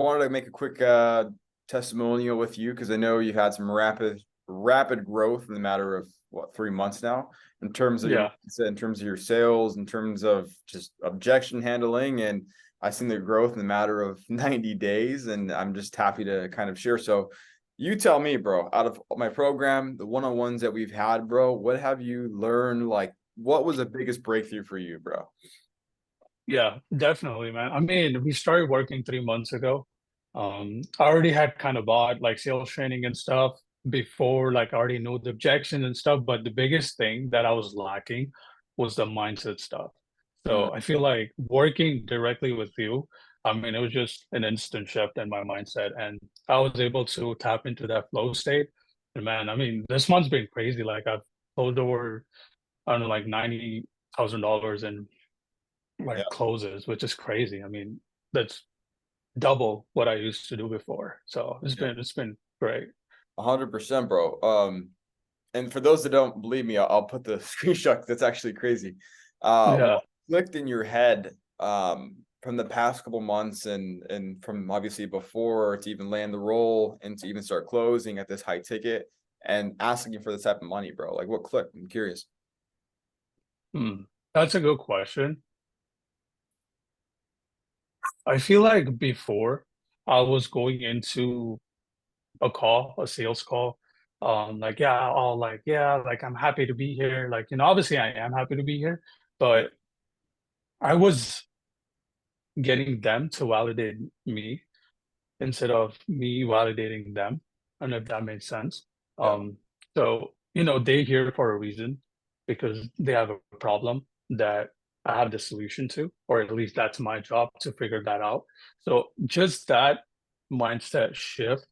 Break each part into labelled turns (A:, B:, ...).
A: I wanted to make a quick testimonial with you because I know you've had some rapid growth in the matter of what 3 months now, in terms of your
B: Yeah,
A: mindset, in terms of your sales, in terms of just objection handling, and I've seen the growth in the matter of 90 days, and I'm just happy to kind of share. So you tell me, bro, out of my program, the one-on-ones that we've had, bro, what have you learned? Like, what was the biggest breakthrough for you, bro?
B: yeah, definitely, man. I mean, we started working 3 months ago. I already had kind of bought like sales training and stuff before, like I already knew the objection and stuff, but the biggest thing that I was lacking was the mindset stuff.
A: Mm,
B: So I feel like working directly with you, I mean, it was just an instant shift in my mindset, and I was able to tap into that flow state. And man, I mean, this month's been crazy. Like I've closed over, I don't know, like $90,000 in
A: yeah,
B: like closes, which is crazy. I mean, that's double what I used to do before. So
A: yeah,
B: it's been great.
A: 100%, bro. And for those that don't believe me, I'll put the screenshot. That's actually crazy.
B: Yeah.
A: What clicked in your head from the past couple months and from obviously before to even land the role and to even start closing at this high ticket and asking for this type of money, bro? Like what clicked? I'm curious.
B: Hmm. That's a good question. I feel like before I was going into a sales call, like, yeah, I'll like, yeah, like I'm happy to be here. Like, obviously I am happy to be here,
A: Yeah,
B: but I was getting them to validate me instead of me validating them. I don't know if that makes sense.
A: yeah,
B: So, they here for a reason because they have a problem that I have the solution to, or at least that's my job to figure that out. So just that mindset shift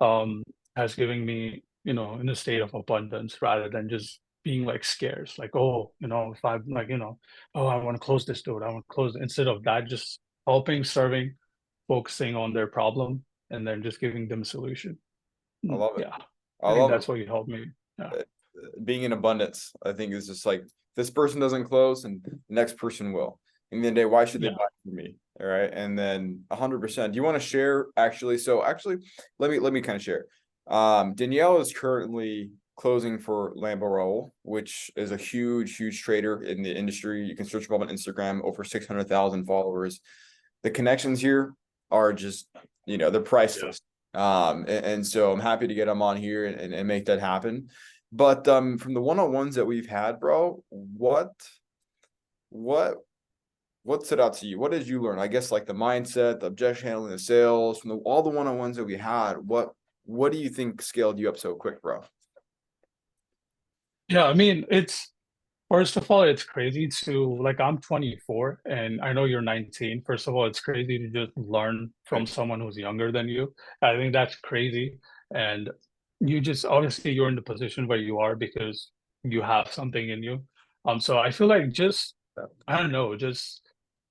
B: has given me, in a state of abundance rather than just being like scarce, like, oh, if I'm like, oh, I want to close this door, I want to close it. Instead of that, just helping, serving, focusing on their problem, and then just giving them a solution.
A: I love it.
B: Yeah,
A: I
B: I think
A: love
B: that's what you helped me. Yeah,
A: it. Being in abundance, I think is just like this person doesn't close and the next person will. In the end of the day, why should they
B: yeah,
A: buy from me? All right. And then 100%. Do you want to share actually? So actually, let me kind of share. Danielle is currently closing for Lambo Roll, which is a huge trader in the industry. You can search him up on Instagram, over 600,000 followers. The connections here are just, they're
B: yeah.
A: priceless. And so I'm happy to get them on here and make that happen. But from the one-on-ones that we've had, bro, what what stood out to you? What did you learn? I guess like the mindset, the objection handling, the sales, from all the one-on-ones that we had, what do you think scaled you up so quick, bro?
B: Yeah, I mean, it's first of all, it's crazy to like I'm 24 and I know you're 19. First of all, it's crazy to just learn from
A: Right.
B: someone who's younger than you. I think that's crazy. And you just obviously you're in the position where you are because you have something in you. So I feel like just I don't know, just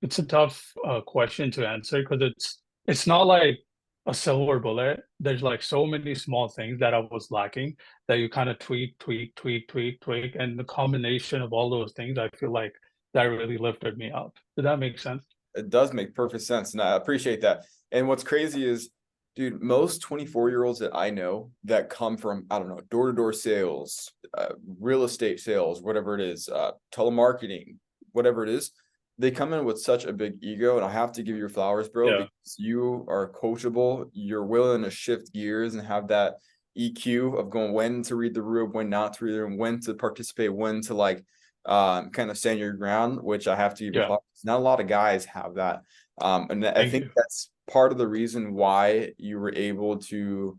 B: it's a tough question to answer because it's not like a silver bullet. There's like so many small things that I was lacking that you kind of tweak, and the combination of all those things, I feel like that really lifted me up. Did that make sense?
A: It does make perfect sense, and I appreciate that. And what's crazy is, dude, most 24-year-olds that I know that come from, I don't know, door-to-door sales, real estate sales, whatever it is, telemarketing, whatever it is, they come in with such a big ego. And I have to give you your flowers, bro,
B: Yeah,
A: because you are coachable. You're willing to shift gears and have that EQ of going when to read the room, when not to read the room, when to participate, when to like kind of stand your ground, which I have to give you
B: yeah.
A: flowers. Not a lot of guys have that. And I
B: Thank
A: think
B: you.
A: that's part of the reason why you were able to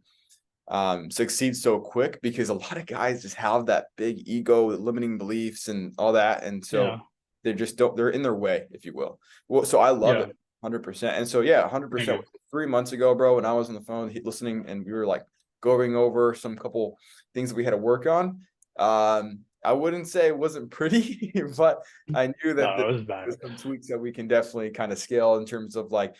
A: succeed so quick, because a lot of guys just have that big ego, limiting beliefs and all that. And so
B: Yeah,
A: they just don't, they're in their way, if you will. Well, so I love it
B: yeah.
A: 100%. And so, yeah,
B: Thank
A: 100%.
B: you.
A: 3 months ago, bro, when I was on the phone listening and we were like going over some couple things that we had to work on. I wouldn't say it wasn't pretty, but I knew that
B: No, it was bad.
A: there's some tweaks that we can definitely kind of scale in terms of like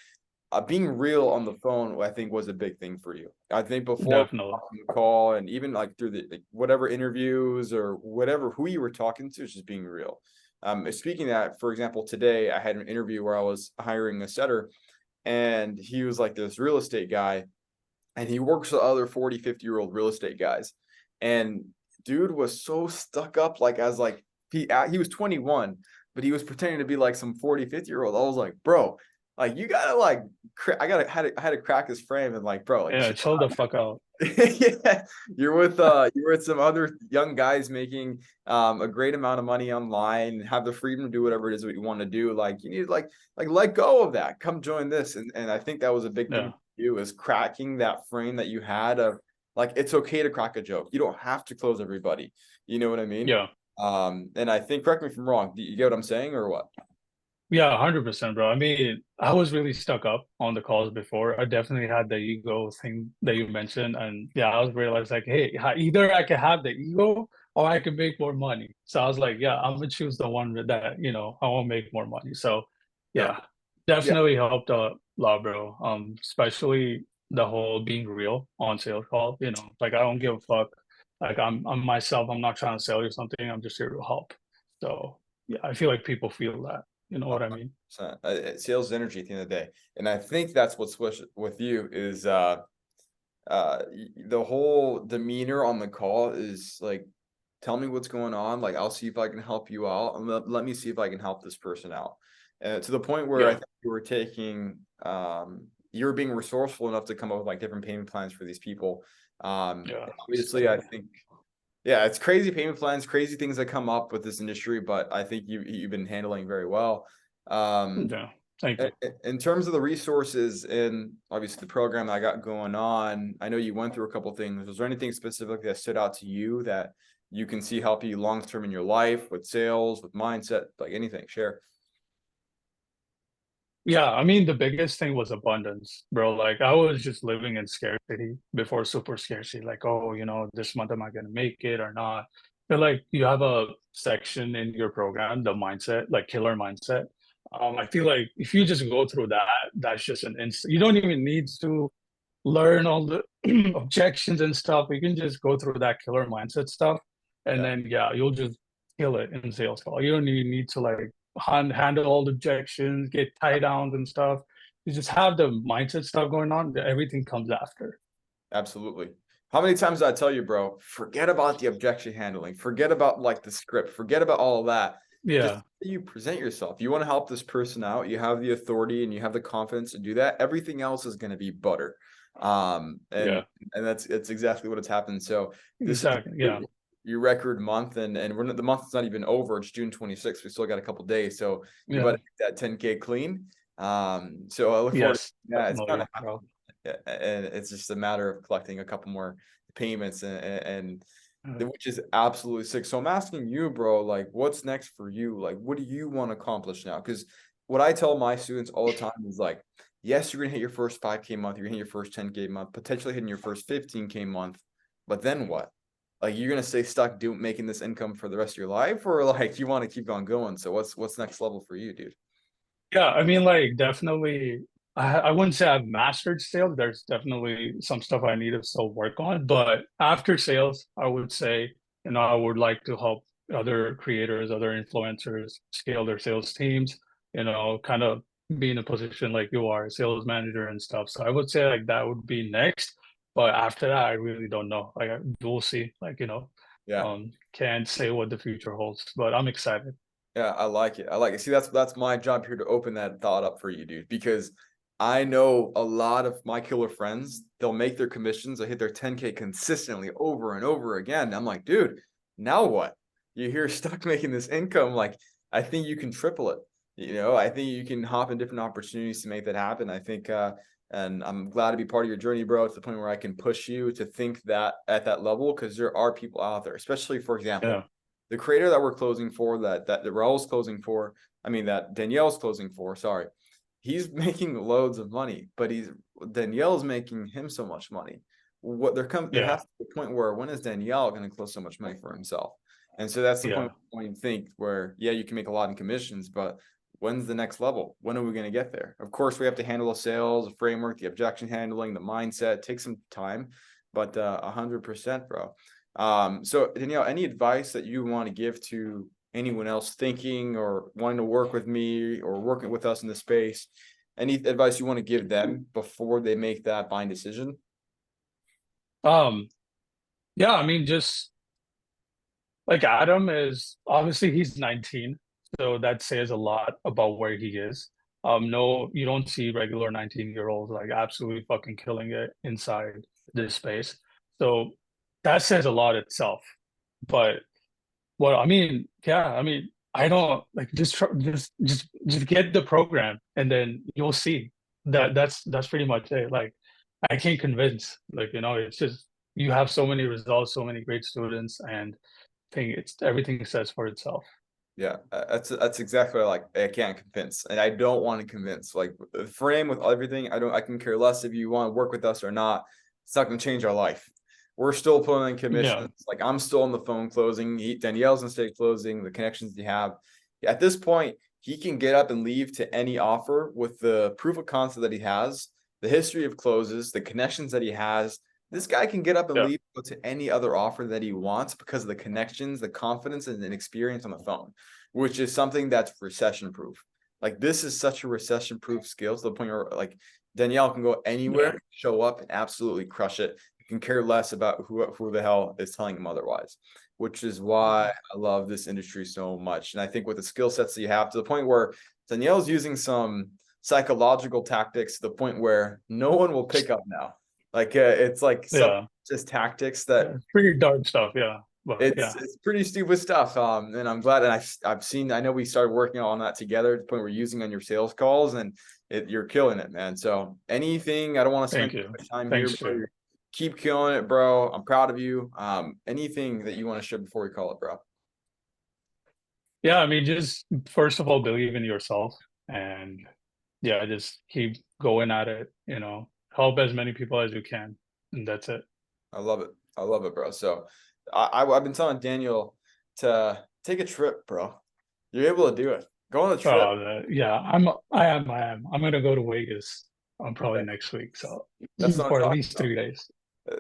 A: being real on the phone. I think was a big thing for you. I think before
B: Definitely.
A: on the call and even like through the like, whatever interviews or whatever who you were talking to, is just being real. Speaking of that, for example, today I had an interview where I was hiring a setter, and he was like this real estate guy, and he works with other 40, 50-year-old real estate guys. And dude was so stuck up, like as like he was 21, but he was pretending to be like some 40, 50-year-old. I was like, bro, like you gotta like I had to crack his frame and like, bro, like
B: Yeah, chill the fuck out.
A: yeah, you're with some other young guys making a great amount of money online, have the freedom to do whatever it is that you want to do. Like you need to like let go of that. Come join this. And I think that was a big thing
B: Yeah,
A: for you, is cracking that frame that you had of like it's okay to crack a joke. You don't have to close everybody. You know what I mean?
B: yeah.
A: And I think, correct me if I'm wrong, do you get what I'm saying or what?
B: Yeah, 100%, bro. I mean, I was really stuck up on the calls before. I definitely had the ego thing that you mentioned. And yeah, I was realized like, hey, either I can have the ego or I can make more money. So I was like, yeah, I'm gonna choose the one that, I want to make more money. So
A: Yeah.
B: yeah,
A: Yeah.
B: definitely helped a lot, bro. Especially the whole being real on sales call, like I don't give a fuck. Like I'm myself, I'm not trying to sell you something, I'm just here to help. So yeah, I feel like people feel that. You know what I mean?
A: 100%. Sales is energy at the end of the day. And I think that's what's with you is the whole demeanor on the call is like, tell me what's going on, like I'll see if I can help you out, and let me see if I can help this person out, to the point where I
B: Yeah,
A: think you were taking you were being resourceful enough to come up with like different payment plans for these people.
B: yeah,
A: Obviously I think, yeah, it's crazy payment plans, crazy things that come up with this industry, but I think you've been handling very well. um
B: yeah. Thank you.
A: in terms of the resources and obviously the program that I got going on, I know you went through a couple things. Was there anything specific that stood out to you that you can see help you long term in your life with sales, with mindset, like anything? Share.
B: Yeah, I mean, the biggest thing was abundance, bro. Like, I was just living in scarcity before super scarcity. Like, oh, this month am I gonna make it or not? But like, you have a section in your program, the mindset, like killer mindset. I feel like if you just go through that, that's just an instant. You don't even need to learn all the objections and stuff. You can just go through that killer mindset stuff, and
A: Yeah,
B: then yeah, you'll just kill it in sales call. You don't even need to like handle all the objections, get tie downs and stuff. You just have the mindset stuff going on. Everything comes after.
A: absolutely. How many times did I tell you, bro? Forget about the objection handling. Forget about like the script. Forget about all of that. Just
B: Yeah,
A: how you present yourself. You want to help this person out. You have the authority and you have the confidence to do that. Everything else is going to be butter. Um, and
B: yeah,
A: and that's exactly what has happened. So this is
B: exactly. Yeah,
A: your record month, and we're not, the month is not even over. It's June 26th. We still got a couple days. So you're about
B: yeah,
A: to hit that 10K clean. So I look forward to,
B: yes,
A: yeah, it's
B: definitely,
A: gonna happen.
B: bro.
A: And it's just a matter of collecting a couple more payments and
B: Uh,
A: which is absolutely sick. So I'm asking you, bro, like what's next for you? Like, what do you want to accomplish now? Because what I tell my students all the time is like, yes, you're gonna hit your first 5K month, you're gonna hit your first 10K month, potentially hitting your first 15K month, but then what? Like you're gonna stay stuck doing making this income for the rest of your life, or like you want to keep on going? So what's next level for you, dude?
B: Yeah, I mean, like, definitely, I wouldn't say I've mastered sales. There's definitely some stuff I need to still work on. But after sales, I would say, I would like to help other creators, other influencers scale their sales teams, kind of be in a position like you are, sales manager and stuff. So I would say like that would be next. But after that, I really don't know. Like, we'll see. Like,
A: Yeah.
B: can't say what the future holds, but I'm excited.
A: Yeah, I like it. I like it. See, that's my job here to open that thought up for you, dude, because I know a lot of my killer friends, they'll make their commissions, they hit their 10K consistently over and over again. I'm like, dude, now what? You're here stuck making this income. Like, I think you can triple it. I think you can hop in different opportunities to make that happen. I think and I'm glad to be part of your journey, bro, to the point where I can push you to think that at that level, because there are people out there, especially for example
B: Yeah,
A: the creator that we're closing for, that Raul's closing for, I mean that Danielle's closing for, sorry, he's making loads of money, but Danielle's making him so much money. There
B: yeah,
A: has to be a point where when is Danielle going to close so much money for himself? And so that's the point
B: yeah,
A: when you think where, yeah, you can make a lot in commissions, but when's the next level? When are we going to get there? Of course, we have to handle the sales, the framework, the objection handling, the mindset. Take some time, but 100%, bro. So Danielle, any advice that you want to give to anyone else thinking or wanting to work with me or working with us in the space? Any advice you want to give them before they make that buying decision?
B: Um, yeah, I mean, just like Adam is obviously he's 19, so that says a lot about where he is. No, you don't see regular 19-year-olds like absolutely fucking killing it inside this space. So that says a lot itself. But well, I mean, yeah, I mean, I don't like just get the program and then you'll see that that's pretty much it. Like I can't convince, like, it's just you have so many results, so many great students, and I think it's everything says for itself.
A: Yeah, that's exactly like I can't convince, and I don't want to convince. Like for him with everything, I can care less if you want to work with us or not. It's not going to change our life. We're still pulling in
B: Yeah,
A: commissions. Like I'm still on the phone closing. Danielle's in state closing. The connections you have. At this point, he can get up and leave to any offer with the proof of concept that he has, the history of closes, the connections that he has. This guy can get up and
B: yeah,
A: leave to any other offer that he wants because of the connections, the confidence, and experience on the phone, which is something that's recession proof. Like this is such a recession proof skill to the point where like Danielle can go
B: yeah.
A: anywhere, show up, and absolutely crush it. Can care less about who the hell is telling him otherwise, which is why I love this industry so much. And I think with the skill sets that you have to the point where Danielle's using some psychological tactics to the point where no one will pick up now. Like it's like some
B: Yeah,
A: just tactics that
B: yeah. Pretty dark stuff, yeah. But
A: it's
B: yeah,
A: it's pretty stupid stuff. And I'm glad, and I've seen. I know we started working on that together to the point we're using on your sales calls, and you're killing it, man. So anything, I don't want to spend
B: thank
A: too
B: you.
A: much time here,
B: Thanks
A: bro.
B: too.
A: Keep killing it, bro. I'm proud of you. Anything that you want to share before we call it, bro?
B: Yeah, I mean, just first of all, believe in yourself and yeah, just keep going at it, help as many people as you can. And that's it.
A: I love it. I love it, bro. So I've been telling Daniel to take a trip, bro. You're able to do it. Go on a trip.
B: Yeah, I am. I'm gonna go to Vegas probably next week. So
A: That's what I'm
B: for at
A: talking
B: least
A: about.
B: 3 days.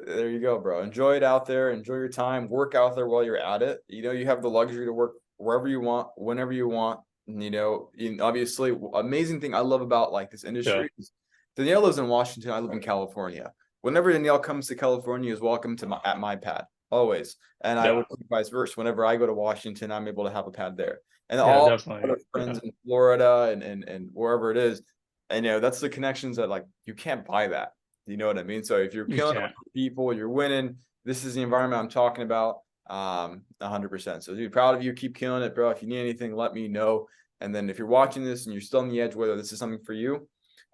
A: There you go, bro. Enjoy it out there. Enjoy your time. Work out there while you're at it. You have the luxury to work wherever you want, whenever you want. And obviously, amazing thing I love about like this
B: Yeah,
A: industry is Danielle lives in Washington. I live in California. Whenever Danielle comes to California, is welcome to my pad always. And I
B: yeah,
A: would vice versa. Whenever I go to Washington, I'm able to have a pad there. And
B: yeah,
A: all
B: definitely.
A: other friends
B: Yeah,
A: in Florida and wherever it is, and that's the connections that like you can't buy that. You know what I mean? So if you're
B: you
A: killing it
B: can't.
A: with people, you're winning. This is the environment I'm talking about. 100%. So dude, proud of you. Keep killing it, bro. If you need anything, let me know. And then if you're watching this and you're still on the edge, whether this is something for you,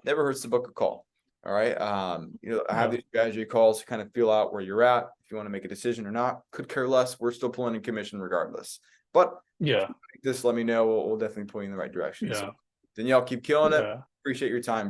A: never hurts to book a call. All right. I have
B: Yeah,
A: these strategy calls to kind of feel out where you're at. If you want to make a decision or not, could care less. We're still pulling in commission regardless. But
B: yeah,
A: just let me know. We'll definitely point you in the right direction. So
B: yeah,
A: Danielle, keep killing it.
B: yeah.
A: Appreciate your time.